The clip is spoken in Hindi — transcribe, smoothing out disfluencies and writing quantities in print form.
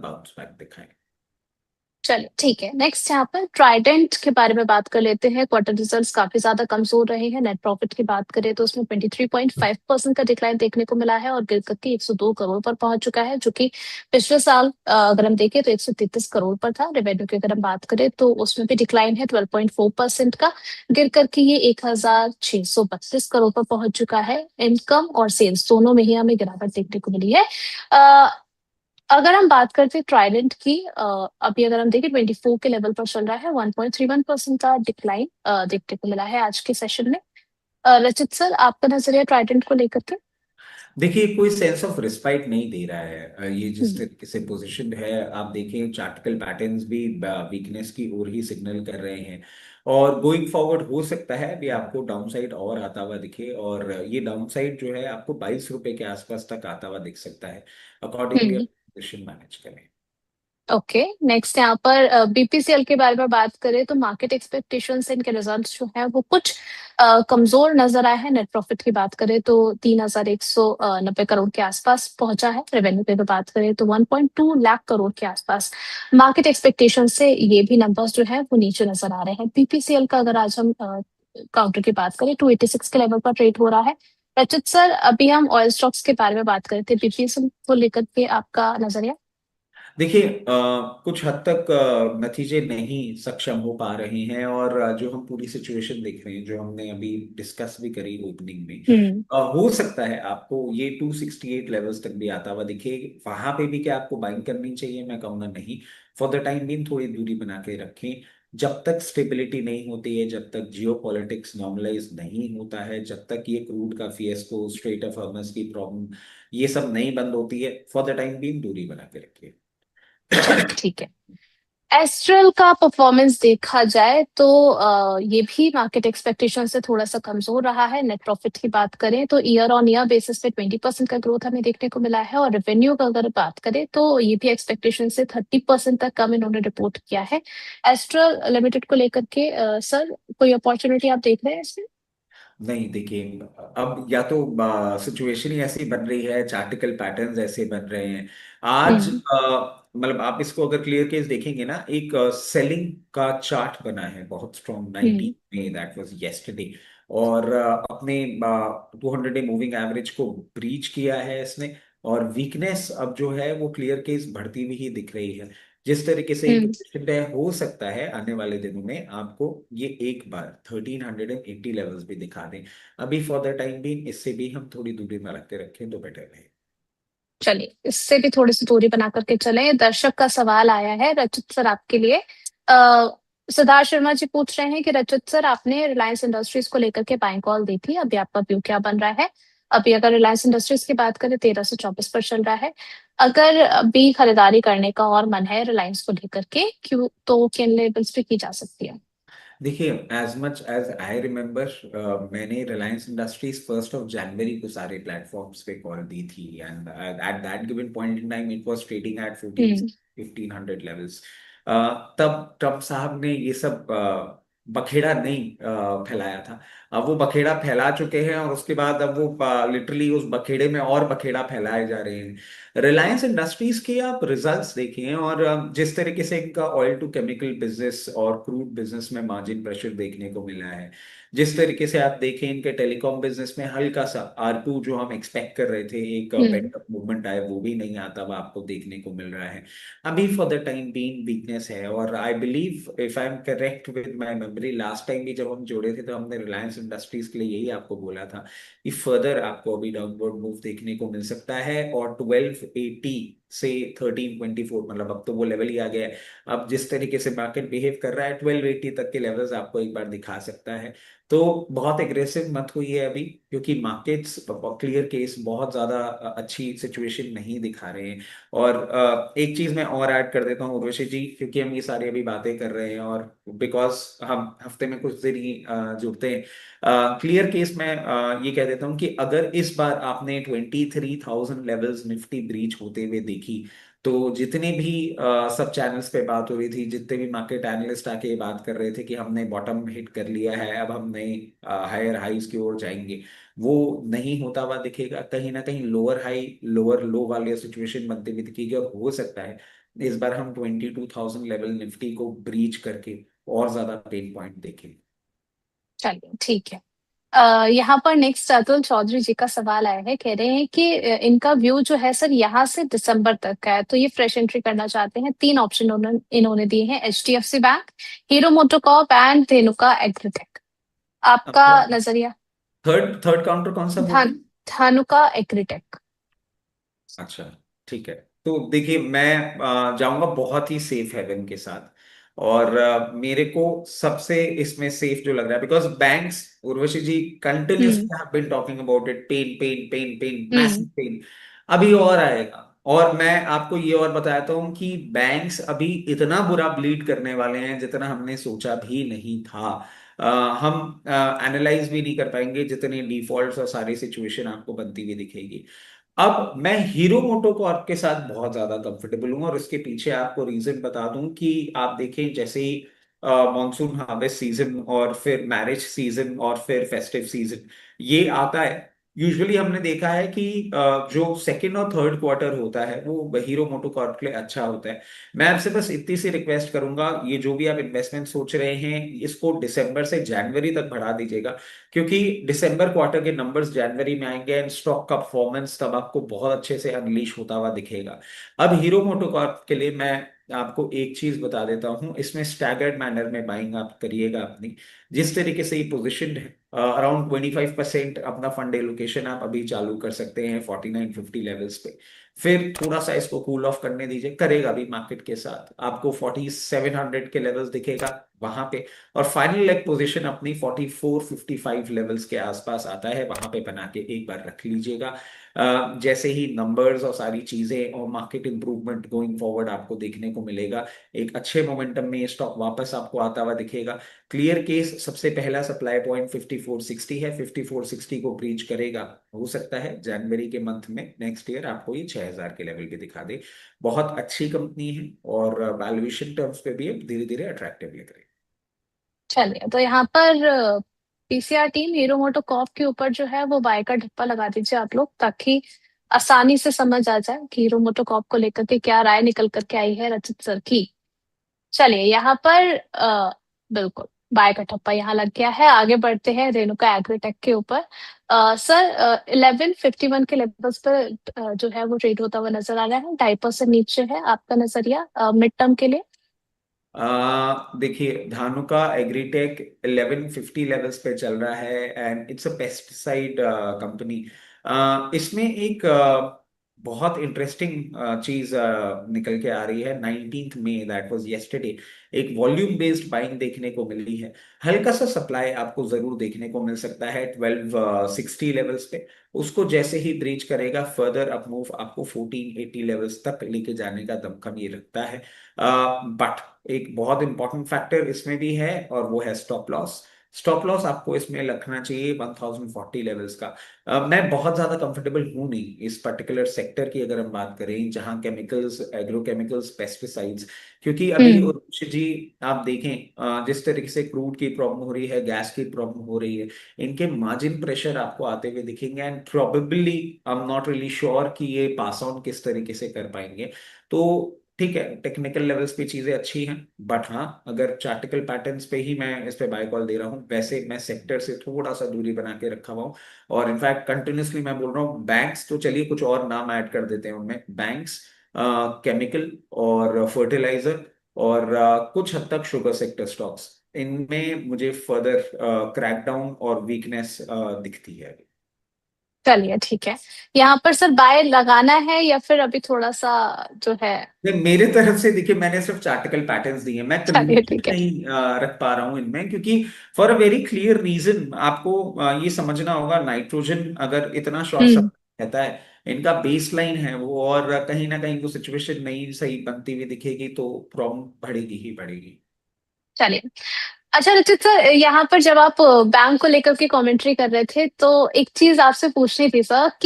बाउंस बैक दिखाएं। चलिए ठीक है, नेक्स्ट यहाँ पर ट्राइडेंट के बारे में बात कर लेते हैं। क्वार्टर रिजल्ट्स काफी ज्यादा कमजोर रहे हैं। नेट प्रॉफिट की बात करें तो उसमें 23.5% का डिक्लाइन देखने को मिला है और गिर करके 102 करोड़ पर पहुंच चुका है, जो कि पिछले साल अगर हम देखें तो 133 करोड़ पर था। रेवेन्यू की अगर हम बात करें तो उसमें भी डिक्लाइन है 12.4% का, गिर करके ये 1632 करोड़ पर पहुंच चुका है। इनकम और सेल्स दोनों में ही हमें गिरावट देखने को मिली है। अगर हम बात करते हैं ट्राइडेंट की, अभी अगर हम देखें 24 के लेवल पर चल रहा है। 1.31% का डिक्लाइन देखने को मिला है आज के सेशन में। रचित सर, आपका नजरिया ट्राइडेंट को लेकर के? देखिए, कोई सेंस ऑफ रिस्पाइट नहीं दे रहा है। ये जिस हम्म। तरीके से पोजीशन है, आप देखें चार्टिकल पैटर्न्स भी वीकनेस की ओर ही सिग्नल कर रहे हैं। और गोइंग फॉरवर्ड हो सकता है अभी आपको डाउन साइड और आता हुआ दिखे, और ये डाउन साइड जो है आपको 22 रुपए के आसपास तक आता हुआ दिख सकता है। अकॉर्डिंगली हम्म। पोजीशन मैनेज करें। ओके, नेक्स्ट यहाँ पर बीपीसीएल के बारे में बात करें तो मार्केट एक्सपेक्टेशंस इनके रिजल्ट्स जो है वो कुछ कमजोर नजर आए हैं। नेट प्रॉफिट की बात करें तो 3190 करोड़ के आसपास पहुंचा है। रेवेन्यू की अगर बात करें तो 1.2 लाख करोड़ के आसपास। मार्केट एक्सपेक्टेशन से ये भी नंबर्स जो है वो नीचे नजर आ रहे हैं। बीपीसीएल का अगर आज हम काउंटर की बात करें 286 के लेवल पर ट्रेड हो रहा है। रचित सर, अभी हम ऑयल स्टॉक्स के बारे में बात कर रहे थे, बीपीसीएल को लेकर के आपका नजरिया? देखिए, कुछ हद तक नतीजे नहीं सक्षम हो पा रहे हैं, और जो हम पूरी सिचुएशन देख रहे हैं, जो हमने अभी डिस्कस भी करी ओपनिंग में, हम्म। हो सकता है आपको ये 268 लेवल्स तक भी आता हुआ दिखे। वहां पे भी क्या आपको बाइंग करनी चाहिए? मैं कहूँगा नहीं। फॉर द टाइम बीइंग थोड़ी दूरी बना के रखें। जब तक स्टेबिलिटी नहीं होती है, जब तक जियो पॉलिटिक्स नॉर्मलाइज नहीं होता है, जब तक ये क्रूड का फिएस्को, स्ट्रेट ऑफ हॉर्मस की प्रॉब्लम, ये सब नहीं बंद होती है, फॉर द टाइम बीइंग दूरी बना के रखिए। चलिए ठीक है। एस्ट्रल का परफॉर्मेंस देखा जाए तो ये भी मार्केट एक्सपेक्टेशन से थोड़ा सा कमजोर रहा है। नेट प्रॉफिट की बात करें तो ईयर ऑन ईयर बेसिस पे 20% का ग्रोथ हमें देखने को मिला है, और रेवेन्यू का अगर बात करें तो ये भी एक्सपेक्टेशन से 30% तक कम इन्होंने रिपोर्ट किया है। एस्ट्रल लिमिटेड को लेकर के सर, कोई अपॉर्चुनिटी आप देख रहे हैं इसमें? नहीं, देखिए, अब या तो सिचुएशन ही ऐसी बन रही है, चार्टिकल पैटर्न्स ऐसे बन रहे हैं आज। हम्म। मतलब आप इसको अगर क्लियर केस देखेंगे ना, एक सेलिंग का चार्ट बना है बहुत स्ट्रॉन्ग हम्म। 19 में, दैट वाज येस्टरडे। और अपने 200 डे मूविंग एवरेज को ब्रीच किया है इसने। और वीकनेस अब जो है वो क्लियर केस बढ़ती हुई ही दिख रही है। जिस तरीके से हम्म। है, हो सकता है आने वाले दिनों में आपको ये एक बार 1380 लेवल्स भी दिखा दें। अभी फॉर द टाइम भी इससे भी हम थोड़ी दूरी में रख के रखें तो बेटर है। चलिए, इससे भी थोड़ी सी दूरी बना करके चलें। दर्शक का सवाल आया है रचित सर आपके लिए। आ, सिद्धार्थ शर्मा जी पूछ रहे हैं कि रचित सर, आपने रिलायंस इंडस्ट्रीज को लेकर के बाइंग कॉल दी थी, अभी आपका व्यू क्या बन रहा है? अभी अगर रिलायंस इंडस्ट्रीज की बात करें 1324 पर चल रहा है। अगर अभी खरीदारी करने का और मन है रिलायंस को लेकर के, क्यों, तो किन लेवल्स पे की जा सकती है? देखिए, as much as I remember, मैंने रिलायंस इंडस्ट्रीज 1 जनवरी को सारे प्लेटफॉर्म्स पे कॉल दी थी, and at that given point in time it was trading at 14 hmm. 1500 levels. तब ट्रम्प साहब ने ये सब बखेड़ा नहीं फैलाया था। अब वो बखेड़ा फैला चुके हैं, और उसके बाद अब वो लिटरली उस बखेड़े में और बखेड़ा फैलाए जा रहे हैं। रिलायंस इंडस्ट्रीज के आप रिजल्ट्स देखिए, और जिस तरीके से इनका ऑयल टू केमिकल बिजनेस और क्रूड बिजनेस में मार्जिन प्रेशर देखने को मिला है, जिस तरीके से आप देखें इनके टेलीकॉम बिजनेस में हल्का सा आरपू जो हम एक्सपेक्ट कर रहे थे, एक हम्म। पेंट अप मूवमेंट आया, वो भी नहीं आता, वो आपको देखने को मिल रहा है। अभी for the time being weakness है। और I believe, if I am correct with my memory, last time भी जब हम जोड़े थे तो हमने रिलायंस इंडस्ट्रीज के लिए यही आपको बोला था कि फर्दर आपको अभी डाउनवर्ड मूव देखने को मिल सकता है। और 1280 से 1324, मतलब अब तो वो लेवल ही आ गया है। अब जिस तरीके से मार्केट बिहेव कर रहा है, 1280 तक के लेवल्स आपको एक बार दिखा सकता है। तो बहुत एग्रेसिव मत हुई है अभी, क्योंकि मार्केट्स क्लियर केस बहुत ज्यादा अच्छी सिचुएशन नहीं दिखा रहे हैं। और एक चीज मैं और ऐड कर देता हूँ उर्वशी जी, क्योंकि हम ये सारी अभी बातें कर रहे हैं, और बिकॉज हम हफ्ते में कुछ दिन ही जुड़ते हैं। क्लियर केस में ये कह देता हूँ कि अगर इस बार आपने 23,000 लेवल्स निफ्टी ब्रीच होते हुए देखी, तो जितने भी सब चैनल्स पे बात हो रही थी, जितने भी मार्केट एनालिस्ट आके ये बात कर रहे थे कि हमने बॉटम हिट कर लिया है, अब हम नए हायर हाइज की ओर जाएंगे, वो नहीं होता हुआ दिखेगा। कहीं ना कहीं लोअर हाई लोअर लो वाली सिचुएशन बनती हुई दिखेगी, और हो सकता है इस बार हम 22,000 लेवल निफ्टी को ब्रीच करके और ज्यादा पेन पॉइंट देखें। चलिए ठीक है। यहाँ पर नेक्स्ट अतुल चौधरी जी का सवाल आया है, कह रहे हैं कि इनका व्यू जो है सर यहाँ से दिसंबर तक का है, तो ये फ्रेश एंट्री करना चाहते हैं। 3 ऑप्शन इन्होंने दिए हैं, HDFC bank, Hero MotoCorp and Dhanuka Agritech. आपका अपना नजरिया? थर्ड थर्ड काउंटर कौन सा बोल रहे धन हैं? धानुका एग्रीटेक। अच्छा, ठीक है। तो देखिए, मैं जाऊंगा बहुत ही सेफ हेवन के साथ। और मेरे को सबसे इसमें सेफ जो लग रहा है, because banks, Urvashi ji, hmm. Continuously have been talking about it, pain pain pain pain, hmm. Massive pain. अभी और आएगा। और मैं आपको ये और बताता हूँ कि बैंक्स अभी इतना बुरा ब्लीड करने वाले हैं जितना हमने सोचा भी नहीं था। अ, हम एनालाइज भी नहीं कर पाएंगे जितने डिफॉल्ट्स और सारी सिचुएशन आपको बनती हुई दिखेगी। अब मैं हीरो मोटोकॉर्प के साथ बहुत ज्यादा कंफर्टेबल हूं, और उसके पीछे आपको रीजन बता दूं कि आप देखें, जैसे ही मॉनसून हार्वेस्ट सीजन और फिर मैरिज सीजन और फिर फेस्टिव सीजन ये आता है, यूजुअली हमने देखा है कि जो सेकंड और थर्ड क्वार्टर होता है वो हीरो मोटोकॉर्प के लिए अच्छा होता है। मैं आपसे बस इतनी सी रिक्वेस्ट करूंगा, ये जो भी आप इन्वेस्टमेंट सोच रहे हैं इसको दिसंबर से जनवरी तक बढ़ा दीजिएगा, क्योंकि दिसंबर क्वार्टर के नंबर्स जनवरी में आएंगे एंड स्टॉक का परफॉर्मेंस तब आपको बहुत अच्छे से अनलीश होता हुआ दिखेगा। अब हीरो मोटोकॉर्प के लिए मैं आपको एक चीज बता देता हूं, इसमें स्टैगर्ड मैनर में बाइंग आप करिएगा अपनी। जिस तरीके से ये पोजिशन है, अराउंड 25% अपना फंड एलोकेशन आप अभी चालू कर सकते हैं 4950 लेवल्स पे। फिर थोड़ा सा इसको कूल ऑफ करने दीजिए, करेगा भी मार्केट के साथ, आपको 4700 के लेवल्स दिखेगा वहां पे। और फाइनल लेग पोजीशन अपनी 4455 लेवल्स के आसपास आता है, वहां पे बना के एक बार रख लीजिएगा। जैसे ही नंबर्स और सारी चीजें और मार्केट इंप्रूवमेंट गोइंग फॉरवर्ड आपको देखने को मिलेगा, एक अच्छे मोमेंटम में ये स्टॉक वापस आपको आता हुआ दिखेगा। क्लियर केस, सबसे पहला सप्लाई पॉइंट 5460 है, 5460 को ब्रीच करेगा, हो सकता है जनवरी के मंथ में नेक्स्ट ईयर आपको ये 6000 के लेवल पे दिखा दे। बहुत अच्छी कंपनी है और वैल्यूएशन टर्म्स पे भी धीरे धीरे अट्रैक्टिव लग रही है। चलिए, तो यहाँ पर पीसीआर टीम हीरो मोटोकॉर्प के ऊपर जो है वो बाय का ढप्पा लगा दीजिए आप लोग, ताकि आसानी से समझ आ जाए कि हीरो मोटोकॉर्प को लेकर के क्या राय निकल करके आई है रचित सर की। चलिए यहाँ पर बिल्कुल बाय का ठप्पा यहाँ लग गया है। आगे बढ़ते हैं रेणुका एग्रीटेक के ऊपर। सर 1151 के लेवल्स पर जो है वो ट्रेड होता हुआ नजर आ रहा है, 2.5% नीचे है। आपका नजरिया मिड टर्म के लिए? देखिए, धानुका एग्रीटेक 1150 लेवल्स पे चल रहा है and it's a pesticide company. इसमें एक बहुत इंटरेस्टिंग चीज निकल के आ रही है। 19th May, that was yesterday, एक वॉल्यूम बेस्ड बाइंग देखने को मिली है। हल्का सा सप्लाई आपको जरूर देखने को मिल सकता है 1260 लेवल्स पे। उसको जैसे ही ब्रीच करेगा, फर्दर अप मूव आपको 1480 लेवल्स तक लेके जाने का दमखम ये रखता है। बट एक बहुत इंपॉर्टेंट फैक्टर इसमें भी है, और वो है स्टॉप लॉस। स्टॉप लॉस आपको इसमें रखना चाहिए 1040 लेवल्स का। मैं बहुत ज्यादा कंफर्टेबल हूं नहीं इस पर्टिकुलर सेक्टर की, अगर हम बात करें जहां केमिकल्स, एग्रोकेमिकल्स, पेस्टिसाइड्स। क्योंकि अभी हम्म। उर्वशी जी, आप देखें जिस तरीके से क्रूड की प्रॉब्लम हो रही है, गैस की प्रॉब्लम हो रही है, इनके मार्जिन प्रेशर आपको आते हुए दिखेंगे and probably I am not really sure कि ये पास ऑन किस तरीके से कर पाएंगे। तो ठीक है, टेक्निकल लेवल्स पे चीजें अच्छी हैं, बट हाँ, अगर चार्टिकल पैटर्न्स पे ही मैं इस पे बाय कॉल दे रहा हूँ, वैसे मैं सेक्टर से थोड़ा सा दूरी बना के रखा हुआ हूँ। और इनफैक्ट कंटिन्यूसली मैं बोल रहा हूँ, बैंक्स तो चलिए कुछ और नाम ऐड कर देते हैं उनमें, बैंक्स, केमिकल और फर्टिलाइजर और कुछ हद तक शुगर सेक्टर स्टॉक्स, इनमें मुझे फर्दर क्रैकडाउन और वीकनेस दिखती है। चलिए ठीक है। यहाँ पर सर बाय लगाना है या फिर अभी थोड़ा सा जो है? नहीं, मेरे तरफ से देखिए, मैंने सिर्फ चार्टिकल पैटर्न्स दिए हैं, मैं चलिए कन्विक्शन ठीक है। नहीं रख पा रहा हूं इनमें, क्योंकि for a very clear reason आपको ये समझना होगा, नाइट्रोजन अगर इतना शॉर्ट हम्म। सर्किट रहता है, इनका बेस लाइन है वो, और कहीं ना कहीं वो सिचुएशन नहीं सही बनती हुई दिखेगी तो प्रॉब्लम बढ़ेगी ही बढ़ेगी। चलिए। अच्छा रचित सर, यहाँ पर जब आप बैंक को लेकर के कमेंट्री कर रहे थे, तो एक चीज आपसे पूछनी थी सर कि